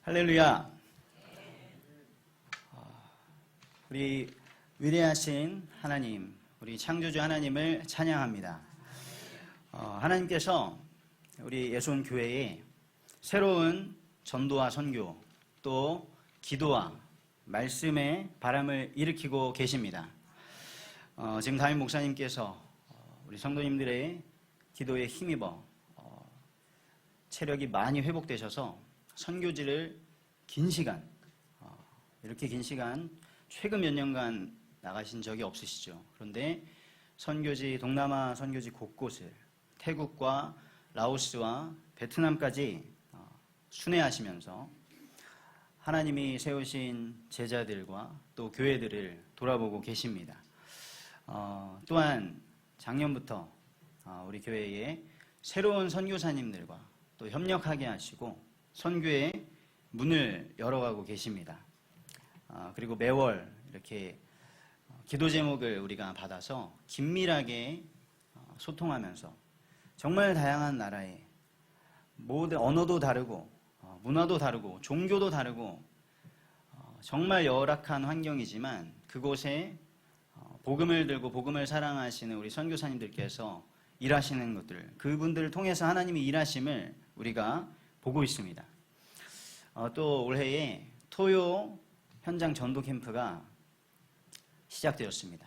할렐루야. 우리 위대하신 하나님, 우리 창조주 하나님을 찬양합니다. 하나님께서 우리 예수원 교회에 새로운 전도와 선교, 또 기도와 말씀의 바람을 일으키고 계십니다. 지금 담임 목사님께서 우리 성도님들의 기도에 힘입어 체력이 많이 회복되셔서 선교지를 긴 시간, 이렇게 긴 시간 최근 몇 년간 나가신 적이 없으시죠. 그런데 동남아 선교지 곳곳을 태국과 라오스와 베트남까지 순회하시면서 하나님이 세우신 제자들과 또 교회들을 돌아보고 계십니다. 또한 작년부터 우리 교회에 새로운 선교사님들과 또 협력하게 하시고 선교의 문을 열어가고 계십니다. 그리고 매월 이렇게 기도 제목을 우리가 받아서 긴밀하게 소통하면서 정말 다양한 나라의 모든 언어도 다르고 문화도 다르고 종교도 다르고 정말 열악한 환경이지만 그곳에 복음을 들고 복음을 사랑하시는 우리 선교사님들께서 일하시는 것들, 그분들을 통해서 하나님이 일하심을 우리가 보고 있습니다. 또 올해에 토요 현장 전도 캠프가 시작되었습니다.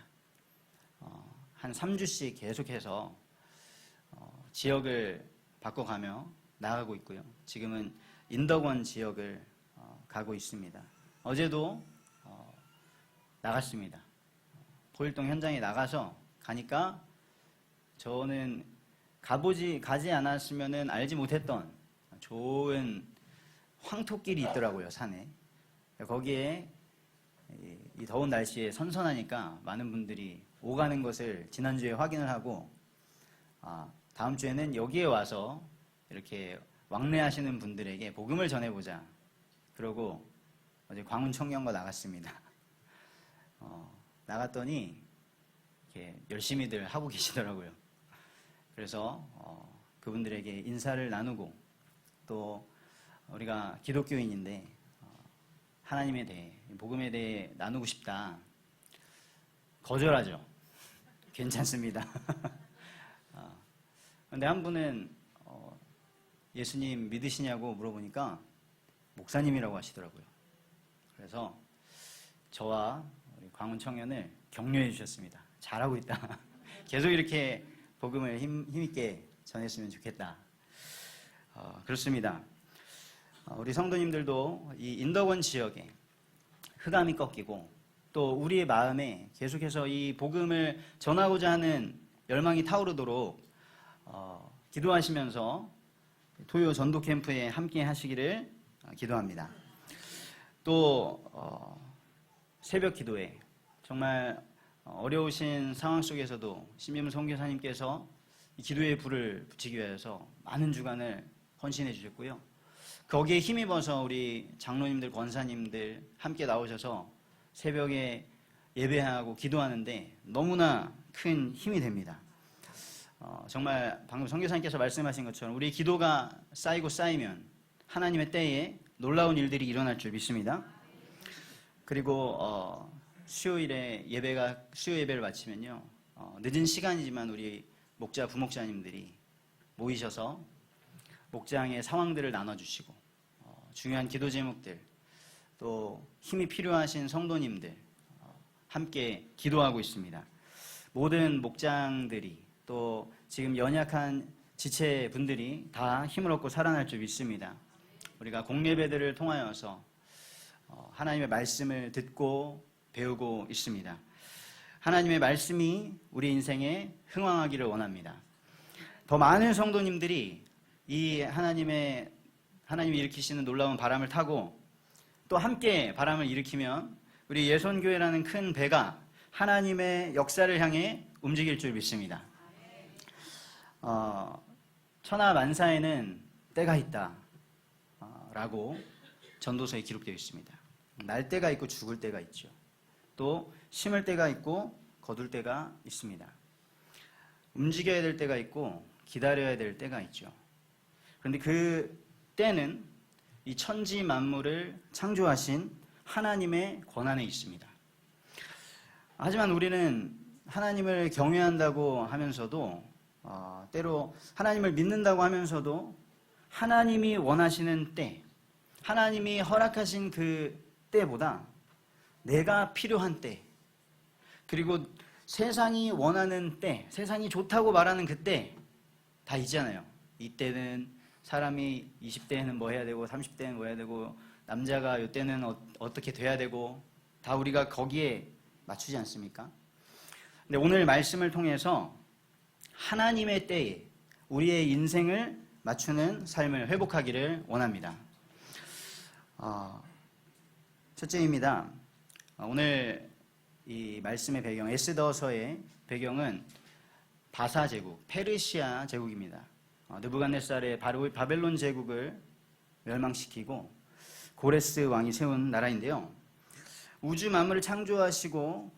한 3주씩 계속해서 지역을 바꿔가며 나가고 있고요. 지금은 인덕원 지역을 가고 있습니다. 어제도 나갔습니다. 보일동 현장에 나가서 가니까 저는 가지 않았으면 알지 못했던 좋은 황토길이 있더라고요, 산에. 거기에 이 더운 날씨에 선선하니까 많은 분들이 오가는 것을 지난주에 확인을 하고 다음 주에는 여기에 와서 이렇게 왕래하시는 분들에게 복음을 전해보자. 그러고 어제 광운 청년과 나갔습니다. 나갔더니 이렇게 열심히들 하고 계시더라고요. 그래서 그분들에게 인사를 나누고 또 우리가 기독교인인데 하나님에 대해, 복음에 대해 나누고 싶다. 거절하죠. 괜찮습니다. 그런데 한 분은 예수님 믿으시냐고 물어보니까 목사님이라고 하시더라고요. 그래서 저와 우리 광운 청년을 격려해 주셨습니다. 잘하고 있다. 계속 이렇게 복음을 힘있게 전했으면 좋겠다. 그렇습니다. 우리 성도님들도 이 인덕원 지역에 흑암이 꺾이고 또 우리의 마음에 계속해서 이 복음을 전하고자 하는 열망이 타오르도록 기도하시면서 토요 전도 캠프에 함께 하시기를 기도합니다. 또 새벽 기도에 정말 어려우신 상황 속에서도 신임 선교사님께서 이 기도의 불을 붙이기 위해서 많은 주간을 헌신해 주셨고요. 거기에 힘입어서 우리 장로님들, 권사님들 함께 나오셔서 새벽에 예배하고 기도하는데 너무나 큰 힘이 됩니다. 정말 방금 선교사님께서 말씀하신 것처럼 우리 기도가 쌓이고 쌓이면 하나님의 때에 놀라운 일들이 일어날 줄 믿습니다. 그리고 수요 예배를 마치면요, 늦은 시간이지만 우리 목자, 부목자님들이 모이셔서 목장의 상황들을 나눠주시고 중요한 기도 제목들, 또 힘이 필요하신 성도님들 함께 기도하고 있습니다. 모든 목장들이 또 지금 연약한 지체분들이 다 힘을 얻고 살아날 줄 믿습니다. 우리가 공예배들을 통하여서 하나님의 말씀을 듣고 배우고 있습니다. 하나님의 말씀이 우리 인생에 흥왕하기를 원합니다. 더 많은 성도님들이 이 하나님이 일으키시는 놀라운 바람을 타고 또 함께 바람을 일으키면 우리 예손교회라는 큰 배가 하나님의 역사를 향해 움직일 줄 믿습니다. 천하 만사에는 때가 있다 라고 전도서에 기록되어 있습니다. 날 때가 있고 죽을 때가 있죠. 또 심을 때가 있고 거둘 때가 있습니다. 움직여야 될 때가 있고 기다려야 될 때가 있죠. 그런데 그 때는 이 천지 만물을 창조하신 하나님의 권한에 있습니다. 하지만 우리는 하나님을 경외한다고 하면서도 때로 하나님을 믿는다고 하면서도 하나님이 원하시는 때, 하나님이 허락하신 그 때보다 내가 필요한 때, 그리고 세상이 원하는 때, 세상이 좋다고 말하는 그때 다 있잖아요. 이때는 사람이 20대에는 뭐 해야 되고 30대에는 뭐 해야 되고 남자가 이때는 어떻게 돼야 되고 다 우리가 거기에 맞추지 않습니까? 근데 오늘 말씀을 통해서 하나님의 때에 우리의 인생을 맞추는 삶을 회복하기를 원합니다. 첫째입니다. 오늘 이 말씀의 배경, 에스더서의 배경은 바사 제국, 페르시아 제국입니다. 느부갓네살의 바벨론 제국을 멸망시키고 고레스 왕이 세운 나라인데요. 우주 만물을 창조하시고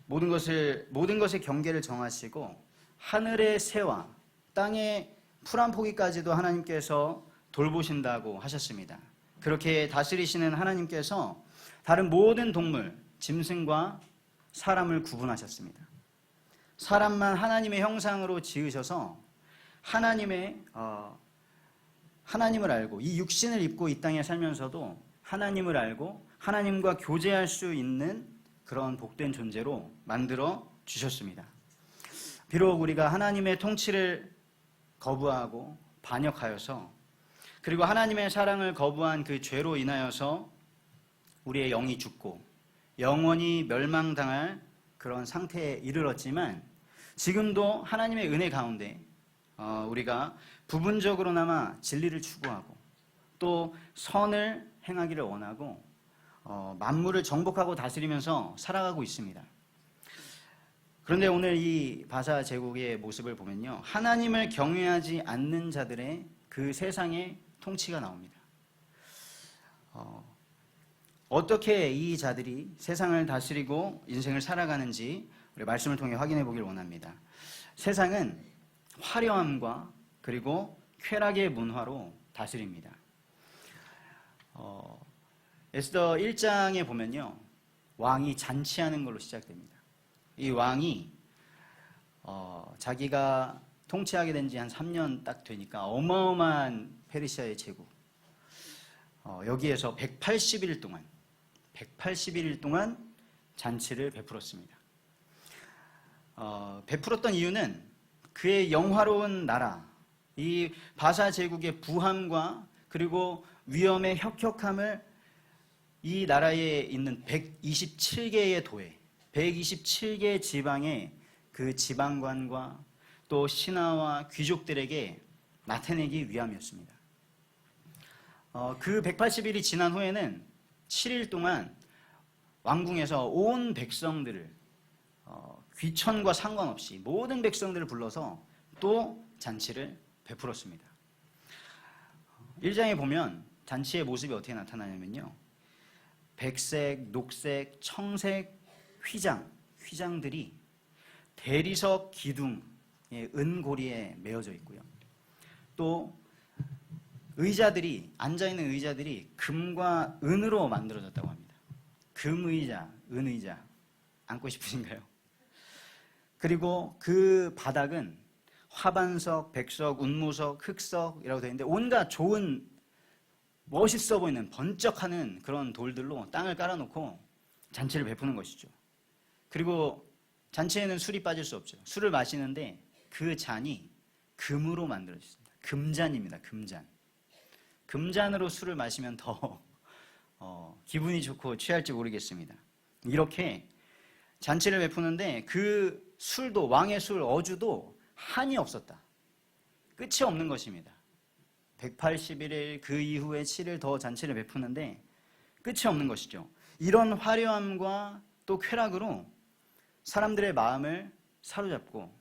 모든 것의 경계를 정하시고 하늘의 새와 땅의 풀 한 포기까지도 하나님께서 돌보신다고 하셨습니다. 그렇게 다스리시는 하나님께서 다른 모든 동물, 짐승과 사람을 구분하셨습니다. 사람만 하나님의 형상으로 지으셔서 하나님을 알고 이 육신을 입고 이 땅에 살면서도 하나님을 알고 하나님과 교제할 수 있는 그런 복된 존재로 만들어 주셨습니다. 비록 우리가 하나님의 통치를 거부하고 반역하여서 그리고 하나님의 사랑을 거부한 그 죄로 인하여서 우리의 영이 죽고 영원히 멸망당할 그런 상태에 이르렀지만 지금도 하나님의 은혜 가운데 우리가 부분적으로나마 진리를 추구하고 또 선을 행하기를 원하고 만물을 정복하고 다스리면서 살아가고 있습니다. 그런데 오늘 이 바사 제국의 모습을 보면요, 하나님을 경외하지 않는 자들의 그 세상의 통치가 나옵니다. 어떻게 이 자들이 세상을 다스리고 인생을 살아가는지 우리 말씀을 통해 확인해 보길 원합니다. 세상은 화려함과 그리고 쾌락의 문화로 다스립니다. 에스더 1장에 보면요, 왕이 잔치하는 걸로 시작됩니다. 이 왕이 자기가 통치하게 된 지 한 3년 딱 되니까 어마어마한 페르시아의 제국, 여기에서 180일 동안 잔치를 베풀었습니다. 베풀었던 이유는 그의 영화로운 나라, 이 바사 제국의 부함과 그리고 위엄의 혁혁함을 이 나라에 있는 127개의 도에 127개 지방의 그 지방관과 또 신하와 귀족들에게 나타내기 위함이었습니다. 그 180일이 지난 후에는 7일 동안 왕궁에서 온 백성들을 귀천과 상관없이 모든 백성들을 불러서 또 잔치를 베풀었습니다. 1장에 보면 잔치의 모습이 어떻게 나타나냐면요, 백색, 녹색, 청색 휘장들이 대리석 기둥의 은고리에 메어져 있고요. 또 앉아있는 의자들이 금과 은으로 만들어졌다고 합니다. 금의자, 은의자 앉고 싶으신가요? 그리고 그 바닥은 화반석, 백석, 운무석, 흑석이라고 되어 있는데 온갖 좋은 멋있어 보이는 번쩍하는 그런 돌들로 땅을 깔아놓고 잔치를 베푸는 것이죠. 그리고 잔치에는 술이 빠질 수 없죠. 술을 마시는데 그 잔이 금으로 만들어졌습니다. 금잔입니다. 금잔으로 술을 마시면 더 기분이 좋고 취할지 모르겠습니다. 이렇게 잔치를 베푸는데 그 술도, 왕의 술, 어주도 한이 없었다. 끝이 없는 것입니다. 181일 그 이후에 7일 더 잔치를 베푸는데 끝이 없는 것이죠. 이런 화려함과 또 쾌락으로 사람들의 마음을 사로잡고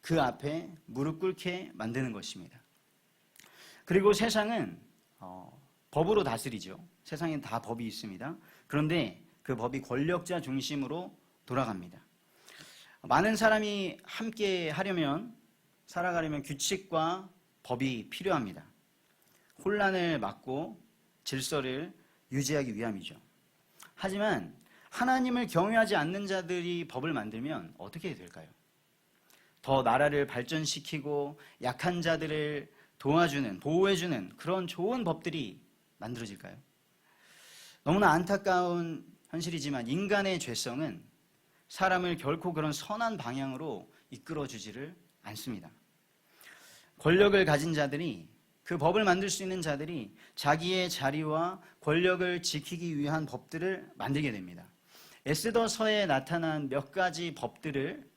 그 앞에 무릎 꿇게 만드는 것입니다. 그리고 세상은 법으로 다스리죠. 세상엔 다 법이 있습니다. 그런데 그 법이 권력자 중심으로 돌아갑니다. 많은 사람이 함께 살아가려면 규칙과 법이 필요합니다. 혼란을 막고 질서를 유지하기 위함이죠. 하지만 하나님을 경외하지 않는 자들이 법을 만들면 어떻게 될까요? 더 나라를 발전시키고 약한 자들을 도와주는, 보호해주는 그런 좋은 법들이 만들어질까요? 너무나 안타까운 현실이지만 인간의 죄성은 사람을 결코 그런 선한 방향으로 이끌어주지를 않습니다. 권력을 가진 자들이, 그 법을 만들 수 있는 자들이 자기의 자리와 권력을 지키기 위한 법들을 만들게 됩니다. 에스더서에 나타난 몇 가지 법들을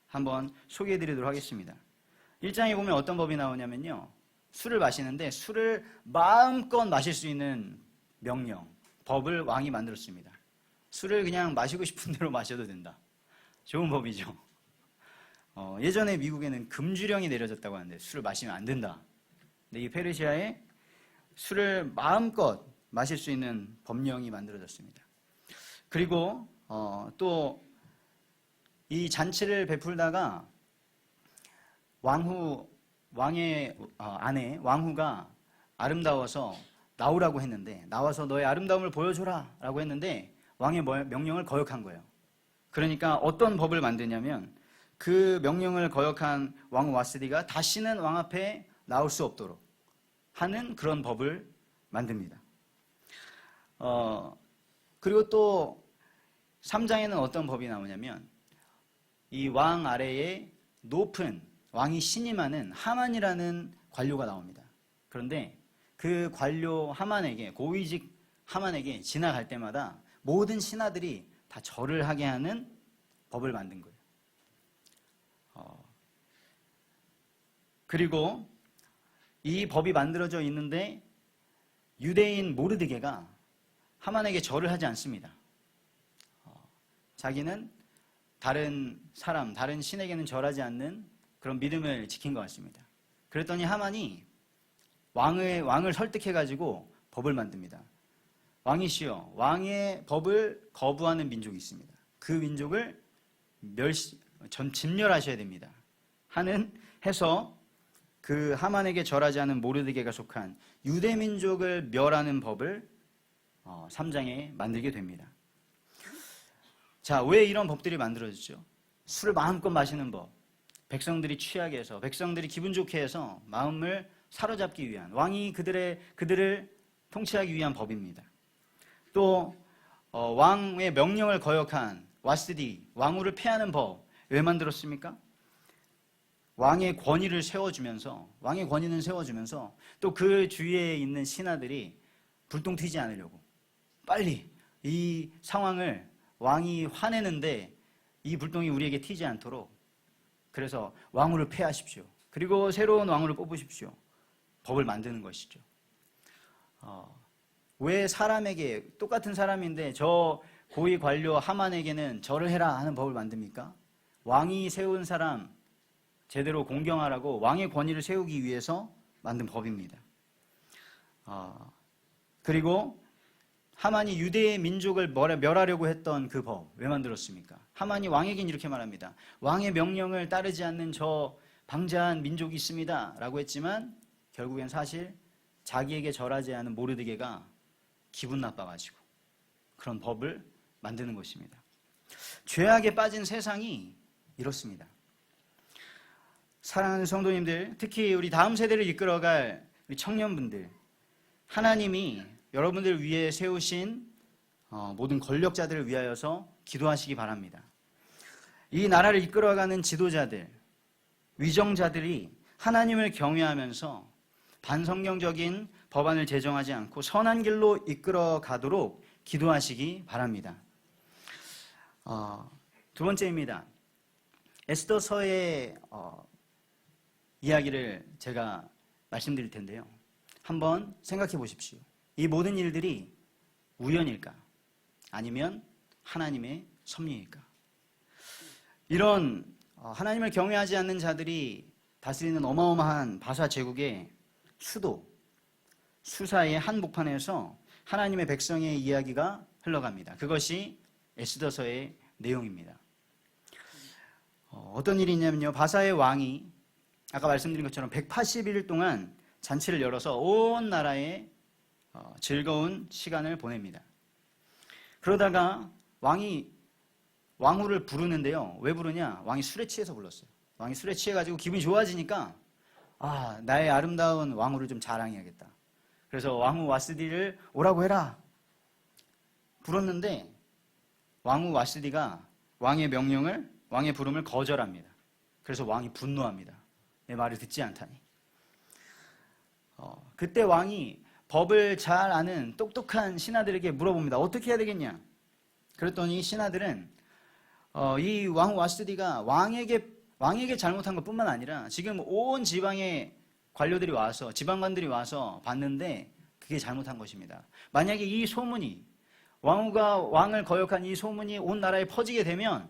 한번 소개해 드리도록 하겠습니다. 1장에 보면 어떤 법이 나오냐면요, 술을 마시는데 술을 마음껏 마실 수 있는 명령, 법을 왕이 만들었습니다. 술을 그냥 마시고 싶은 대로 마셔도 된다. 좋은 법이죠. 예전에 미국에는 금주령이 내려졌다고 하는데 술을 마시면 안 된다. 근데 이 페르시아에 술을 마음껏 마실 수 있는 법령이 만들어졌습니다. 그리고 또 이 잔치를 베풀다가 왕의 아내 왕후가 아름다워서 나오라고 했는데, 나와서 너의 아름다움을 보여줘라 라고 했는데 왕의 명령을 거역한 거예요. 그러니까 어떤 법을 만드냐면 그 명령을 거역한 왕 와스디가 다시는 왕 앞에 나올 수 없도록 하는 그런 법을 만듭니다. 그리고 또 3장에는 어떤 법이 나오냐면 이 왕 아래에 높은, 왕이 신임하는 하만이라는 관료가 나옵니다. 그런데 그 관료 하만에게, 고위직 하만에게 지나갈 때마다 모든 신하들이 다 절을 하게 하는 법을 만든 거예요. 그리고 이 법이 만들어져 있는데 유대인 모르드게가 하만에게 절을 하지 않습니다. 자기는 다른 사람, 다른 신에게는 절하지 않는 그런 믿음을 지킨 것 같습니다. 그랬더니 하만이 왕을 설득해가지고 법을 만듭니다. 왕이시여, 왕의 법을 거부하는 민족이 있습니다. 그 민족을 진멸하셔야 됩니다. 해서 그 하만에게 절하지 않은 모르드게가 속한 유대 민족을 멸하는 법을 3장에 만들게 됩니다. 자, 왜 이런 법들이 만들어지죠? 술을 마음껏 마시는 법, 백성들이 취하게 해서, 백성들이 기분 좋게 해서 마음을 사로잡기 위한, 왕이 그들을 통치하기 위한 법입니다. 또 왕의 명령을 거역한 와스디, 왕후를 폐하는 법, 왜 만들었습니까? 왕의 권위는 세워주면서 또 그 주위에 있는 신하들이 불똥 튀지 않으려고 빨리 이 상황을, 왕이 화내는데 이 불똥이 우리에게 튀지 않도록, 그래서 왕후를 폐하십시오. 그리고 새로운 왕후를 뽑으십시오. 법을 만드는 것이죠. 왜 사람에게, 똑같은 사람인데 저 고위 관료 하만에게는 절을 해라 하는 법을 만듭니까? 왕이 세운 사람 제대로 공경하라고 왕의 권위를 세우기 위해서 만든 법입니다. 그리고 하만이 유대의 민족을 멸하려고 했던 그 법, 왜 만들었습니까? 하만이 왕에겐 이렇게 말합니다. 왕의 명령을 따르지 않는 저 방자한 민족이 있습니다 라고 했지만 결국엔 사실 자기에게 절하지 않은 모르드게가 기분 나빠가지고 그런 법을 만드는 것입니다. 죄악에 빠진 세상이 이렇습니다. 사랑하는 성도님들, 특히 우리 다음 세대를 이끌어갈 우리 청년분들, 하나님이 여러분들 위해 세우신 모든 권력자들을 위하여서 기도하시기 바랍니다. 이 나라를 이끌어가는 지도자들, 위정자들이 하나님을 경외하면서 반성경적인 법안을 제정하지 않고 선한 길로 이끌어가도록 기도하시기 바랍니다. 두 번째입니다. 에스더서의 이야기를 제가 말씀드릴 텐데요. 한번 생각해 보십시오. 이 모든 일들이 우연일까? 아니면 하나님의 섭리일까? 이런 하나님을 경외하지 않는 자들이 다스리는 어마어마한 바사 제국의 수도, 수사의 한복판에서 하나님의 백성의 이야기가 흘러갑니다. 그것이 에스더서의 내용입니다. 어떤 일이 있냐면요, 바사의 왕이 아까 말씀드린 것처럼 180일 동안 잔치를 열어서 온 나라에 즐거운 시간을 보냅니다. 그러다가 왕이 왕후를 부르는데요. 왜 부르냐? 왕이 술에 취해서 불렀어요. 왕이 술에 취해가지고 기분이 좋아지니까 나의 아름다운 왕후를 좀 자랑해야겠다. 그래서 왕후 와스디를 오라고 해라. 불렀는데 왕후 와스디가 왕의 부름을 거절합니다. 그래서 왕이 분노합니다. 내 말을 듣지 않다니. 그때 왕이 법을 잘 아는 똑똑한 신하들에게 물어봅니다. 어떻게 해야 되겠냐? 그랬더니 신하들은 이 왕후 와스디가 왕에게 잘못한 것뿐만 아니라 지금 온 지방의 관료들이 와서 지방관들이 와서 봤는데 그게 잘못한 것입니다. 만약에 이 소문이 왕후가 왕을 거역한 이 소문이 온 나라에 퍼지게 되면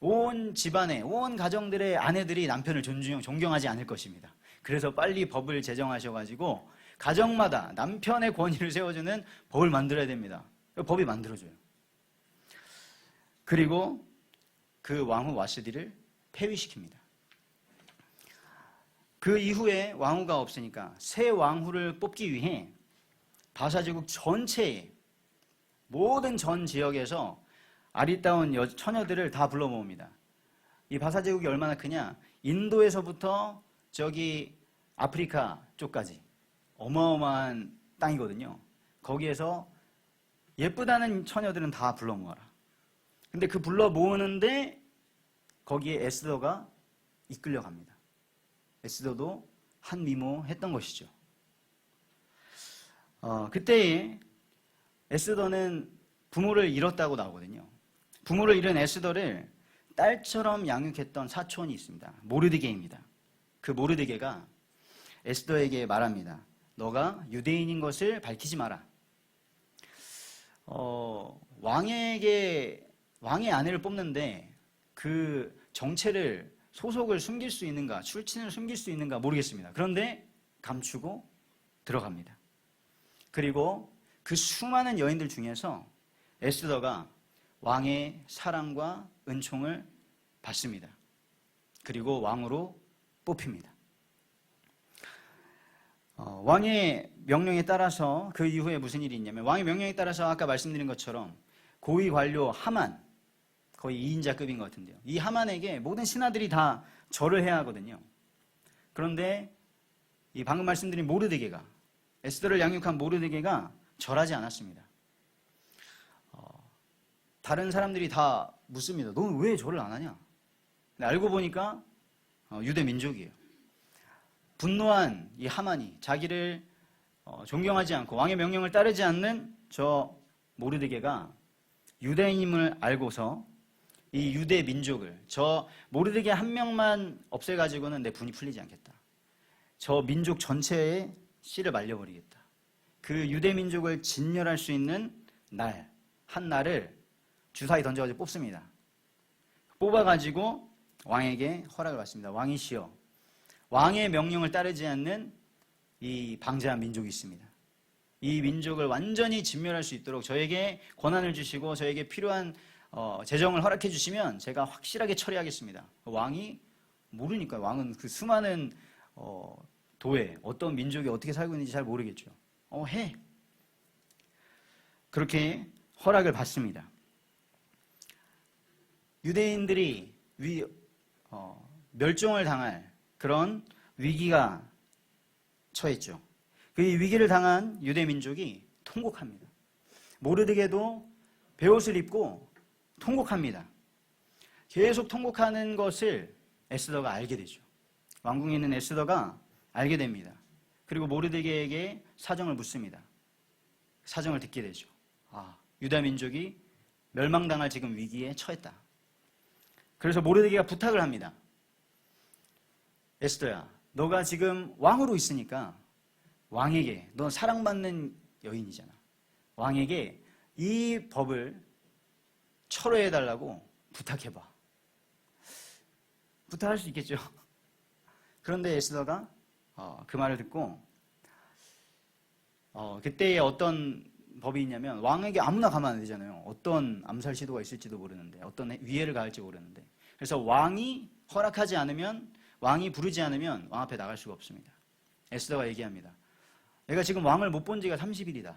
온 집안의 온 가정들의 아내들이 남편을 존경하지 않을 것입니다. 그래서 빨리 법을 제정하셔가지고 가정마다 남편의 권위를 세워주는 법을 만들어야 됩니다. 법이 만들어져요. 그리고 그 왕후 와스디를 폐위시킵니다. 그 이후에 왕후가 없으니까 새 왕후를 뽑기 위해 바사제국 전체의 모든 전 지역에서 아리따운 처녀들을 다 불러 모읍니다. 이 바사제국이 얼마나 크냐? 인도에서부터 저기 아프리카 쪽까지 어마어마한 땅이거든요. 거기에서 예쁘다는 처녀들은 다 불러 모아라. 근데 그 불러 모으는데 거기에 에스더가 이끌려갑니다. 에스더도 한 미모했던 것이죠. 그때에 에스더는 부모를 잃었다고 나오거든요. 부모를 잃은 에스더를 딸처럼 양육했던 사촌이 있습니다. 모르드게입니다. 그 모르드게가 에스더에게 말합니다. 너가 유대인인 것을 밝히지 마라. 왕의 아내를 뽑는데 그 정체를 소속을 숨길 수 있는가, 출신을 숨길 수 있는가 모르겠습니다. 그런데 감추고 들어갑니다. 그리고 그 수많은 여인들 중에서 에스더가 왕의 사랑과 은총을 받습니다. 그리고 왕으로 뽑힙니다. 왕의 명령에 따라서 그 이후에 무슨 일이 있냐면 왕의 명령에 따라서 아까 말씀드린 것처럼 고위 관료 하만, 거의 2인자급인 것 같은데요. 이 하만에게 모든 신하들이 다 절을 해야 하거든요. 그런데 이 방금 말씀드린 모르드게가, 에스더를 양육한 모르드게가 절하지 않았습니다. 다른 사람들이 다 묻습니다. 너는 왜 절을 안 하냐? 근데 알고 보니까 유대 민족이에요. 분노한 이 하만이 자기를 존경하지 않고 왕의 명령을 따르지 않는 저 모르드게가 유대인임을 알고서 이 유대 민족을, 저 모르드게 한 명만 없애가지고는 내 분이 풀리지 않겠다. 저 민족 전체에 씨를 말려버리겠다. 그 유대 민족을 진멸할 수 있는 날, 한 날을 주사위 던져가지고 뽑습니다. 뽑아가지고 왕에게 허락을 받습니다. 왕이시여, 왕의 명령을 따르지 않는 이 방자한 민족이 있습니다. 이 민족을 완전히 진멸할 수 있도록 저에게 권한을 주시고 저에게 필요한 재정을 허락해 주시면 제가 확실하게 처리하겠습니다. 왕이 모르니까, 왕은 그 수많은 도에 어떤 민족이 어떻게 살고 있는지 잘 모르겠죠. 해. 그렇게 허락을 받습니다. 유대인들이 멸종을 당할 그런 위기가 처했죠. 그 위기를 당한 유대 민족이 통곡합니다. 모르드게도 베옷을 입고 통곡합니다. 계속 통곡하는 것을 에스더가 알게 되죠. 왕궁에 있는 에스더가 알게 됩니다. 그리고 모르드게에게 사정을 묻습니다. 사정을 듣게 되죠. 유다 민족이 멸망당할 지금 위기에 처했다. 그래서 모르드게가 부탁을 합니다. 에스더야, 너가 지금 왕으로 있으니까 왕에게, 넌 사랑받는 여인이잖아. 왕에게 이 법을 철회해달라고 부탁해봐. 부탁할 수 있겠죠. 그런데 에스더가 그 말을 듣고 그때에 어떤 법이 있냐면 왕에게 아무나 가면 안 되잖아요. 어떤 암살 시도가 있을지도 모르는데, 어떤 위해를 가할지 모르는데, 그래서 왕이 허락하지 않으면, 왕이 부르지 않으면 왕 앞에 나갈 수가 없습니다. 에스더가 얘기합니다. 내가 지금 왕을 못 본 지가 30일이다.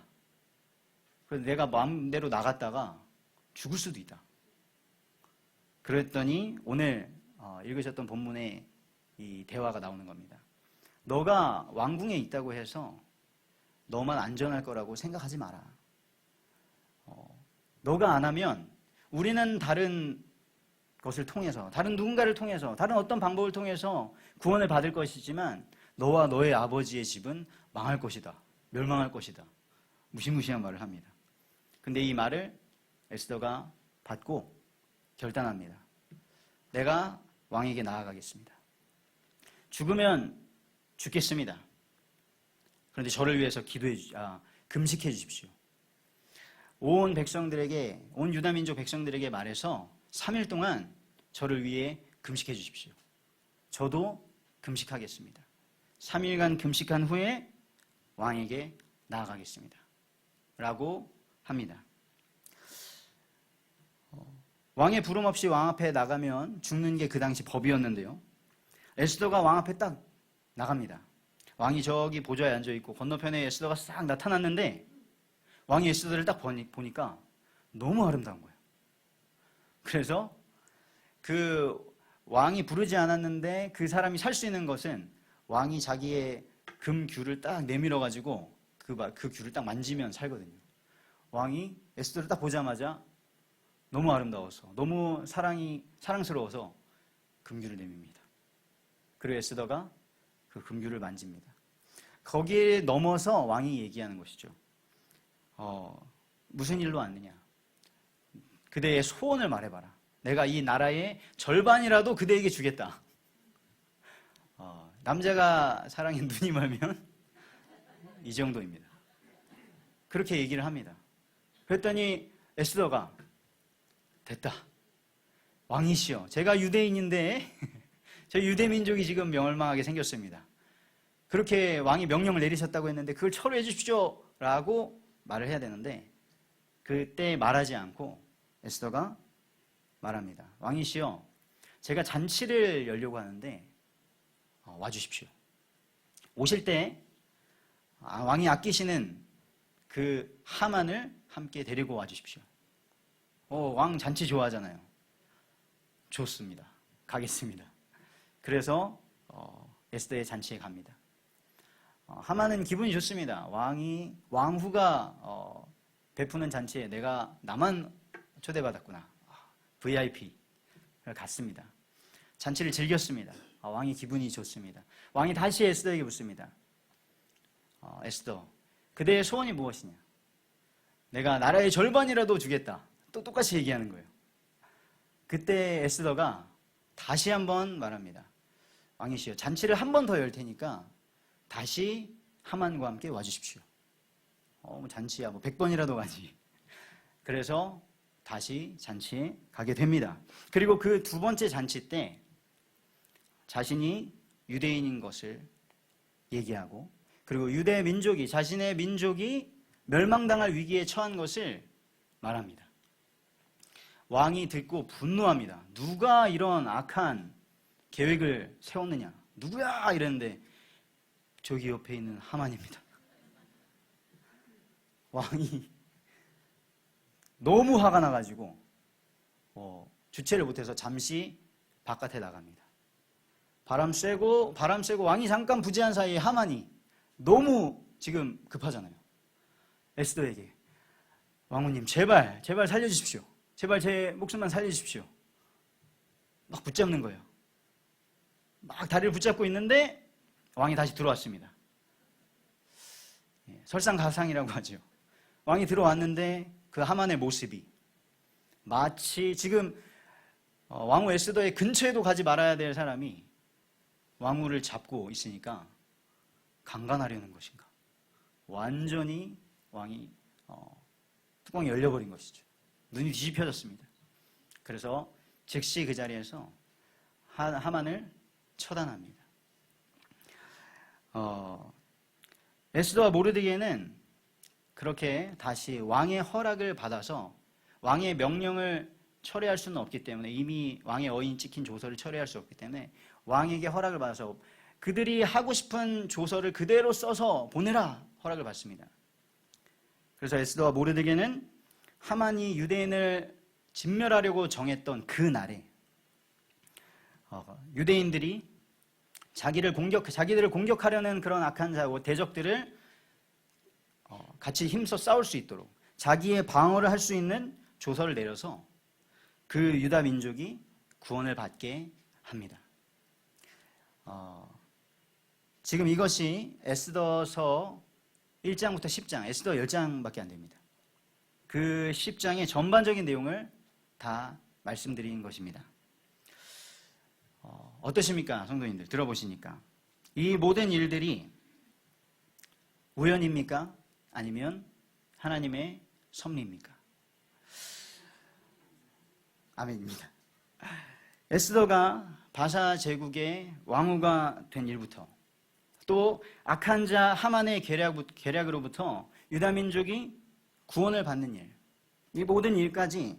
그래서 내가 마음대로 나갔다가 죽을 수도 있다. 그랬더니 오늘 읽으셨던 본문에 이 대화가 나오는 겁니다. 너가 왕궁에 있다고 해서 너만 안전할 거라고 생각하지 마라. 너가 안 하면 우리는 다른 것을 통해서, 다른 누군가를 통해서, 다른 어떤 방법을 통해서 구원을 받을 것이지만 너와 너의 아버지의 집은 망할 것이다. 멸망할 것이다. 무시무시한 말을 합니다. 근데 이 말을 에스더가 받고 결단합니다. 내가 왕에게 나아가겠습니다. 죽으면 죽겠습니다. 그런데 저를 위해서 금식해 주십시오. 온 백성들에게, 온 유다민족 백성들에게 말해서 3일 동안 저를 위해 금식해 주십시오. 저도 금식하겠습니다. 3일간 금식한 후에 왕에게 나아가겠습니다. 라고 합니다. 왕의 부름 없이 왕 앞에 나가면 죽는 게 그 당시 법이었는데요. 에스더가 왕 앞에 딱 나갑니다. 왕이 저기 보좌에 앉아있고 건너편에 에스더가 싹 나타났는데 왕이 에스더를 딱 보니까 너무 아름다운 거예요. 그래서 그 왕이 부르지 않았는데 그 사람이 살 수 있는 것은 왕이 자기의 금귤을 딱 내밀어가지고 그 귤을 딱 만지면 살거든요. 왕이 에스더를 딱 보자마자 너무 아름다워서, 너무 사랑스러워서 금귤을 내밉니다. 그리고 에스더가 그 금귤을 만집니다. 거기에 넘어서 왕이 얘기하는 것이죠. 무슨 일로 왔느냐? 그대의 소원을 말해봐라. 내가 이 나라의 절반이라도 그대에게 주겠다. 남자가 사랑에 눈이 멀면 이 정도입니다. 그렇게 얘기를 합니다. 그랬더니 에스더가 됐다. 왕이시여, 제가 유대인인데 저희 유대민족이 지금 멸망하게 생겼습니다. 그렇게 왕이 명령을 내리셨다고 했는데 그걸 철회해 주십시오 라고 말을 해야 되는데 그때 말하지 않고 에스더가 말합니다. 왕이시여, 제가 잔치를 열려고 하는데 와주십시오. 오실 때 왕이 아끼시는 그 하만을 함께 데리고 와주십시오. 왕 잔치 좋아하잖아요. 좋습니다. 가겠습니다. 그래서 에스더의 잔치에 갑니다. 하만은 기분이 좋습니다. 왕후가 베푸는 잔치에 나만 초대받았구나. VIP를 갔습니다. 잔치를 즐겼습니다. 왕이 기분이 좋습니다. 왕이 다시 에스더에게 묻습니다. 에스더, 그대의 소원이 무엇이냐? 내가 나라의 절반이라도 주겠다. 또 똑같이 얘기하는 거예요. 그때 에스더가 다시 한번 말합니다. 왕이시여, 잔치를 한 번 더 열 테니까 다시 하만과 함께 와주십시오. 잔치야 100번이라도 가지. 그래서 다시 잔치에 가게 됩니다. 그리고 그 두 번째 잔치 때 자신이 유대인인 것을 얘기하고, 그리고 유대 민족이, 자신의 민족이 멸망당할 위기에 처한 것을 말합니다. 왕이 듣고 분노합니다. 누가 이런 악한 계획을 세웠느냐? 누구야? 이랬는데 저기 옆에 있는 하만입니다. 왕이 너무 화가 나가지고 주체를 못해서 잠시 바깥에 나갑니다. 바람 쐬고 왕이 잠깐 부재한 사이에 하만이 너무 지금 급하잖아요. 에스더에게 왕후님 제발 살려주십시오. 제발 제 목숨만 살려주십시오. 막 붙잡는 거예요. 막 다리를 붙잡고 있는데 왕이 다시 들어왔습니다. 설상가상이라고 하죠. 왕이 들어왔는데 그 하만의 모습이 마치 지금 왕후 에스더의 근처에도 가지 말아야 될 사람이 왕후를 잡고 있으니까 강간하려는 것인가. 완전히 왕이 뚜껑이 열려버린 것이죠. 눈이 뒤집혀졌습니다. 그래서 즉시 그 자리에서 하만을 처단합니다. 에스더와 모르드게는 그렇게 다시 왕의 허락을 받아서 왕의 명령을 철회할 수는 없기 때문에, 이미 왕의 어인 찍힌 조서를 철회할 수 없기 때문에 왕에게 허락을 받아서 그들이 하고 싶은 조서를 그대로 써서 보내라 허락을 받습니다. 그래서 에스더와 모르드게는 하만이 유대인을 진멸하려고 정했던 그 날에 유대인들이 자기들을 공격하려는 그런 악한 자고 대적들을 같이 힘써 싸울 수 있도록 자기의 방어를 할 수 있는 조서를 내려서 그 유다 민족이 구원을 받게 합니다. 지금 이것이 에스더서 1장부터 10장, 에스더 10장밖에 안 됩니다. 그 10장의 전반적인 내용을 다 말씀드린 것입니다. 어떠십니까, 성도님들? 들어보시니까 이 모든 일들이 우연입니까? 아니면 하나님의 섭리입니까? 아멘입니다. 에스더가 바사 제국의 왕후가 된 일부터 또 악한 자 하만의 계략으로부터 유다 민족이 구원을 받는 일, 이 모든 일까지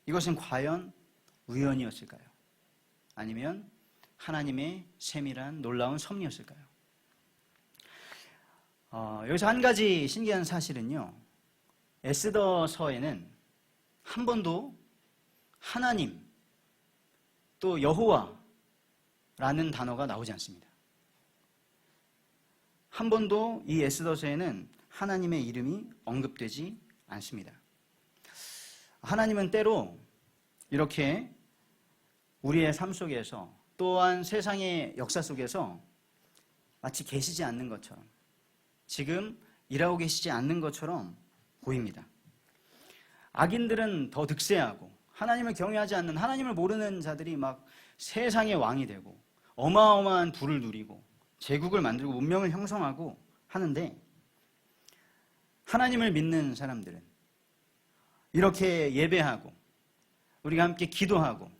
이것은 과연 우연이었을까요? 아니면 하나님의 세밀한 놀라운 섭리였을까요? 여기서 한 가지 신기한 사실은요, 에스더서에는 한 번도 하나님 또 여호와라는 단어가 나오지 않습니다. 한 번도 이 에스더서에는 하나님의 이름이 언급되지 않습니다. 하나님은 때로 이렇게 우리의 삶 속에서 또한 세상의 역사 속에서 마치 계시지 않는 것처럼, 지금 일하고 계시지 않는 것처럼 보입니다. 악인들은 더 득세하고 하나님을 경외하지 않는, 하나님을 모르는 자들이 막 세상의 왕이 되고 어마어마한 부를 누리고 제국을 만들고 문명을 형성하고 하는데, 하나님을 믿는 사람들은 이렇게 예배하고 우리가 함께 기도하고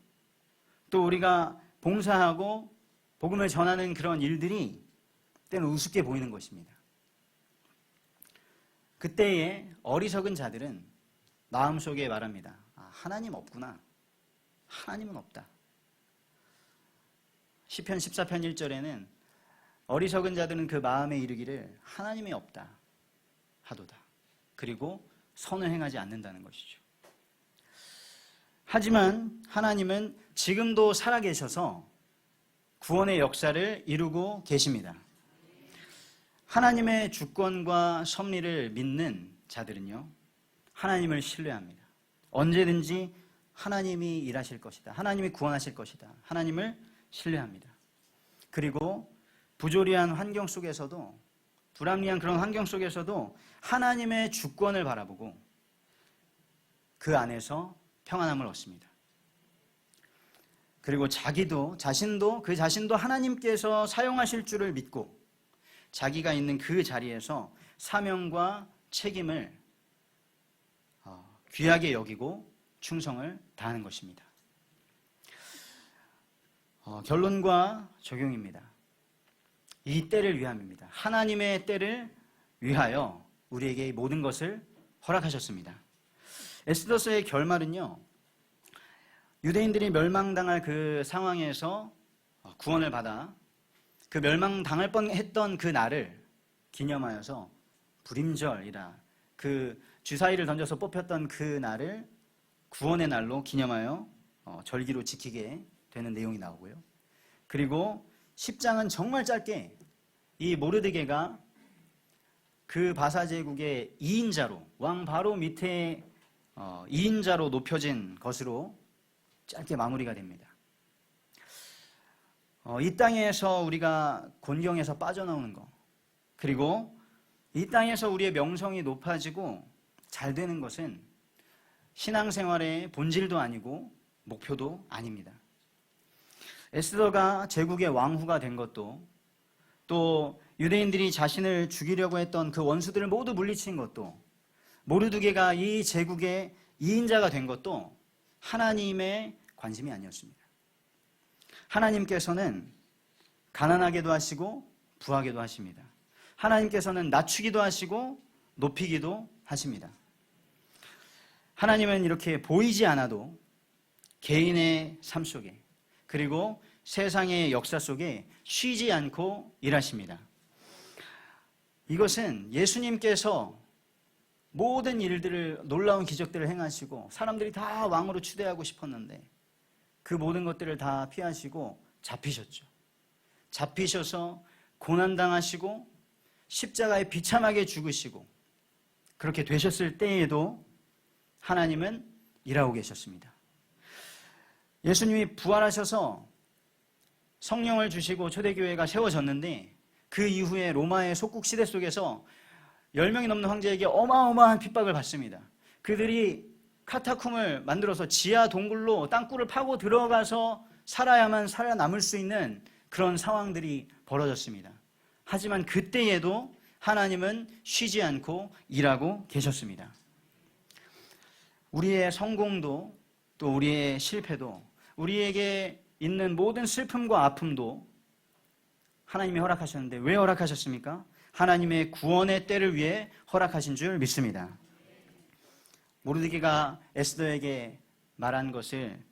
또 우리가 봉사하고 복음을 전하는 그런 일들이 때는 우습게 보이는 것입니다. 그때에 어리석은 자들은 마음속에 말합니다. 하나님 없구나. 하나님은 없다. 시편 14편 1절에는 어리석은 자들은 그 마음에 이르기를 하나님이 없다 하도다. 그리고 선을 행하지 않는다는 것이죠. 하지만 하나님은 지금도 살아계셔서 구원의 역사를 이루고 계십니다. 하나님의 주권과 섭리를 믿는 자들은요, 하나님을 신뢰합니다. 언제든지 하나님이 일하실 것이다. 하나님이 구원하실 것이다. 하나님을 신뢰합니다. 그리고 부조리한 환경 속에서도, 불합리한 그런 환경 속에서도 하나님의 주권을 바라보고 그 안에서 평안함을 얻습니다. 그리고 자신도 하나님께서 사용하실 줄을 믿고 자기가 있는 그 자리에서 사명과 책임을 귀하게 여기고 충성을 다하는 것입니다. 결론과 적용입니다. 이 때를 위함입니다. 하나님의 때를 위하여 우리에게 모든 것을 허락하셨습니다. 에스더서의 결말은요, 유대인들이 멸망당할 그 상황에서 구원을 받아 그 멸망당할 뻔했던 그 날을 기념하여서 불임절이라, 그 주사위를 던져서 뽑혔던 그 날을 구원의 날로 기념하여 절기로 지키게 되는 내용이 나오고요. 그리고 10장은 정말 짧게 이 모르드게가 그 바사 제국의 2인자로, 왕 바로 밑에 2인자로 높여진 것으로 짧게 마무리가 됩니다. 이 땅에서 우리가 곤경에서 빠져나오는 것, 그리고 이 땅에서 우리의 명성이 높아지고 잘 되는 것은 신앙생활의 본질도 아니고 목표도 아닙니다. 에스더가 제국의 왕후가 된 것도, 또 유대인들이 자신을 죽이려고 했던 그 원수들을 모두 물리친 것도, 모르드게가 이 제국의 2인자가 된 것도 하나님의 관심이 아니었습니다. 하나님께서는 가난하게도 하시고 부하게도 하십니다. 하나님께서는 낮추기도 하시고 높이기도 하십니다. 하나님은 이렇게 보이지 않아도 개인의 삶 속에, 그리고 세상의 역사 속에 쉬지 않고 일하십니다. 이것은 예수님께서 모든 일들을, 놀라운 기적들을 행하시고 사람들이 다 왕으로 추대하고 싶었는데 그 모든 것들을 다 피하시고 잡히셨죠. 잡히셔서 고난당하시고 십자가에 비참하게 죽으시고 그렇게 되셨을 때에도 하나님은 일하고 계셨습니다. 예수님이 부활하셔서 성령을 주시고 초대교회가 세워졌는데 그 이후에 로마의 속국 시대 속에서 10명이 넘는 황제에게 어마어마한 핍박을 받습니다. 그들이 카타콤을 만들어서 지하 동굴로 땅굴을 파고 들어가서 살아야만 살아남을 수 있는 그런 상황들이 벌어졌습니다. 하지만 그때에도 하나님은 쉬지 않고 일하고 계셨습니다. 우리의 성공도 또 우리의 실패도 우리에게 있는 모든 슬픔과 아픔도 하나님이 허락하셨는데 왜 허락하셨습니까? 하나님의 구원의 때를 위해 허락하신 줄 믿습니다. 모르드게가 에스더에게 말한 것을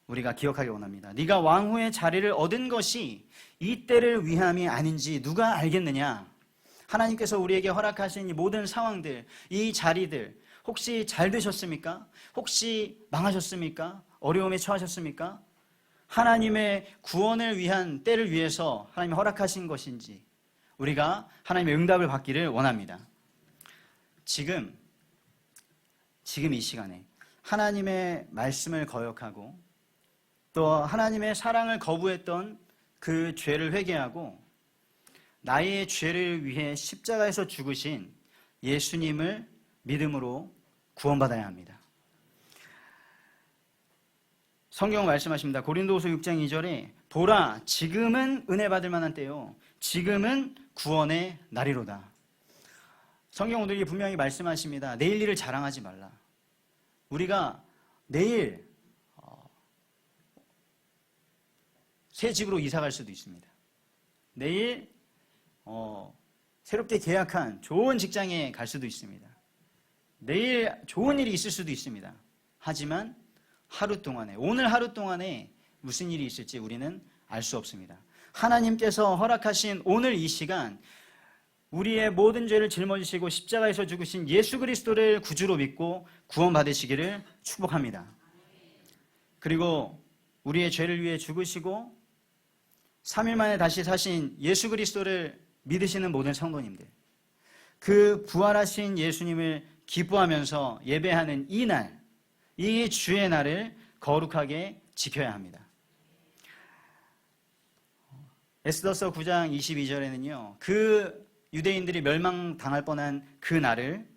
우리가 기억하기 원합니다. 네가 왕후의 자리를 얻은 것이 이 때를 위함이 아닌지 누가 알겠느냐? 하나님께서 우리에게 허락하신 이 모든 상황들, 이 자리들 혹시 잘 되셨습니까? 혹시 망하셨습니까? 어려움에 처하셨습니까? 하나님의 구원을 위한 때를 위해서 하나님이 허락하신 것인지 우리가 하나님의 응답을 받기를 원합니다. 지금 이 시간에 하나님의 말씀을 거역하고 또 하나님의 사랑을 거부했던 그 죄를 회개하고 나의 죄를 위해 십자가에서 죽으신 예수님을 믿음으로 구원받아야 합니다. 성경은 말씀하십니다. 고린도후서 6장 2절에 보라 지금은 은혜 받을 만한 때요 지금은 구원의 날이로다. 성경 오늘이 분명히 말씀하십니다. 내일 일을 자랑하지 말라. 우리가 내일 새 집으로 이사 갈 수도 있습니다. 내일 새롭게 계약한 좋은 직장에 갈 수도 있습니다. 내일 좋은 일이 있을 수도 있습니다. 하지만 하루 동안에, 오늘 하루 동안에 무슨 일이 있을지 우리는 알 수 없습니다. 하나님께서 허락하신 오늘 이 시간 우리의 모든 죄를 짊어지시고 십자가에서 죽으신 예수 그리스도를 구주로 믿고 구원받으시기를 축복합니다. 그리고 우리의 죄를 위해 죽으시고 3일 만에 다시 사신 예수 그리스도를 믿으시는 모든 성도님들, 그 부활하신 예수님을 기뻐하면서 예배하는 이 날, 이 주의 날을 거룩하게 지켜야 합니다. 에스더서 9장 22절에는요 그 유대인들이 멸망당할 뻔한 그 날을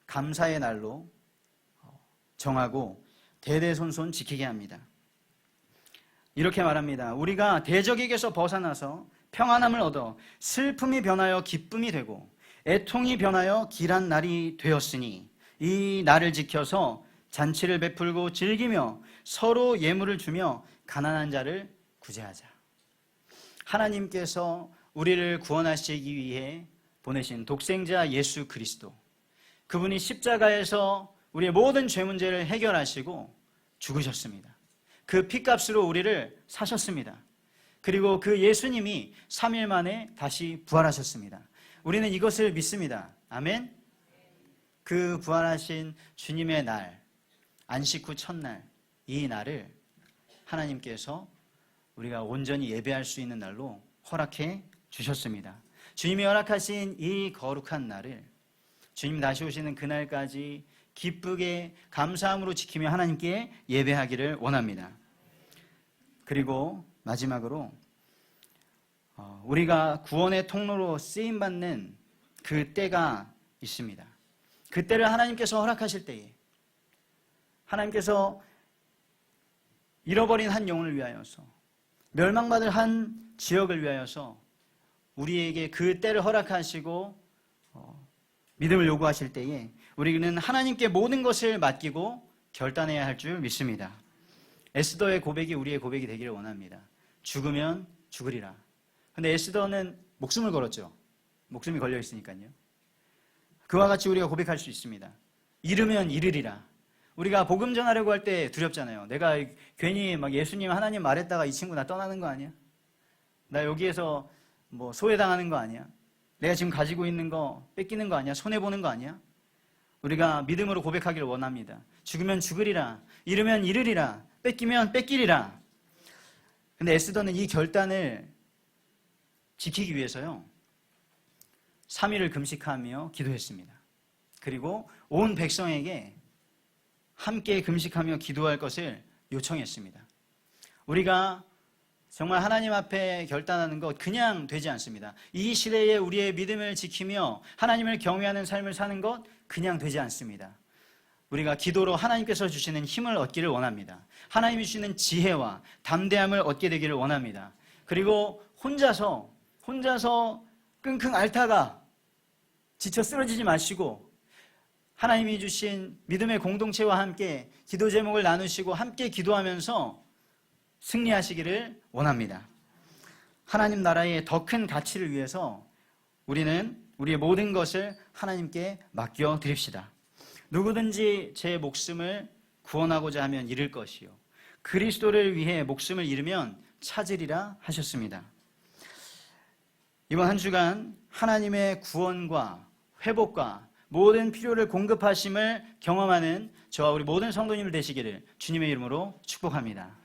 감사의 날로 정하고 대대손손 지키게 합니다. 이렇게 말합니다. 우리가 대적에게서 벗어나서 평안함을 얻어 슬픔이 변하여 기쁨이 되고 애통이 변하여 길한 날이 되었으니 이 날을 지켜서 잔치를 베풀고 즐기며 서로 예물을 주며 가난한 자를 구제하자. 하나님께서 우리를 구원하시기 위해 보내신 독생자 예수 그리스도, 그분이 십자가에서 우리의 모든 죄 문제를 해결하시고 죽으셨습니다. 그 피값으로 우리를 사셨습니다. 그리고 그 예수님이 3일 만에 다시 부활하셨습니다. 우리는 이것을 믿습니다. 아멘. 그 부활하신 주님의 날, 안식 후 첫날, 이 날을 하나님께서 우리가 온전히 예배할 수 있는 날로 허락해 주셨습니다. 주님이 허락하신 이 거룩한 날을 주님 다시 오시는 그날까지 기쁘게 감사함으로 지키며 하나님께 예배하기를 원합니다. 그리고 마지막으로 우리가 구원의 통로로 쓰임받는 그 때가 있습니다. 그 때를 하나님께서 허락하실 때에 하나님께서 잃어버린 한 영혼을 위하여서, 멸망받을 한 지역을 위하여서 우리에게 그 때를 허락하시고 믿음을 요구하실 때에 우리는 하나님께 모든 것을 맡기고 결단해야 할 줄 믿습니다. 에스더의 고백이 우리의 고백이 되기를 원합니다. 죽으면 죽으리라. 근데 에스더는 목숨을 걸었죠. 목숨이 걸려 있으니까요. 그와 같이 우리가 고백할 수 있습니다. 잃으면 잃으리라. 우리가 복음 전하려고 할 때 두렵잖아요. 내가 괜히 막 예수님 하나님 말했다가 이 친구 나 떠나는 거 아니야? 나 여기에서 뭐 소외당하는 거 아니야? 내가 지금 가지고 있는 거 뺏기는 거 아니야? 손해보는 거 아니야? 우리가 믿음으로 고백하기를 원합니다. 죽으면 죽으리라, 잃으면 잃으리라, 뺏기면 뺏기리라. 근데 에스더는 이 결단을 지키기 위해서요 3일을 금식하며 기도했습니다. 그리고 온 백성에게 함께 금식하며 기도할 것을 요청했습니다. 우리가 정말 하나님 앞에 결단하는 것 그냥 되지 않습니다. 이 시대에 우리의 믿음을 지키며 하나님을 경외하는 삶을 사는 것 그냥 되지 않습니다. 우리가 기도로 하나님께서 주시는 힘을 얻기를 원합니다. 하나님이 주시는 지혜와 담대함을 얻게 되기를 원합니다. 그리고 혼자서 끙끙 앓다가 지쳐 쓰러지지 마시고 하나님이 주신 믿음의 공동체와 함께 기도 제목을 나누시고 함께 기도하면서 승리하시기를 원합니다. 하나님 나라의 더 큰 가치를 위해서 우리는 우리의 모든 것을 하나님께 맡겨 드립시다. 누구든지 제 목숨을 구원하고자 하면 잃을 것이요 그리스도를 위해 목숨을 잃으면 찾으리라 하셨습니다. 이번 한 주간 하나님의 구원과 회복과 모든 필요를 공급하심을 경험하는 저와 우리 모든 성도님들 되시기를 주님의 이름으로 축복합니다.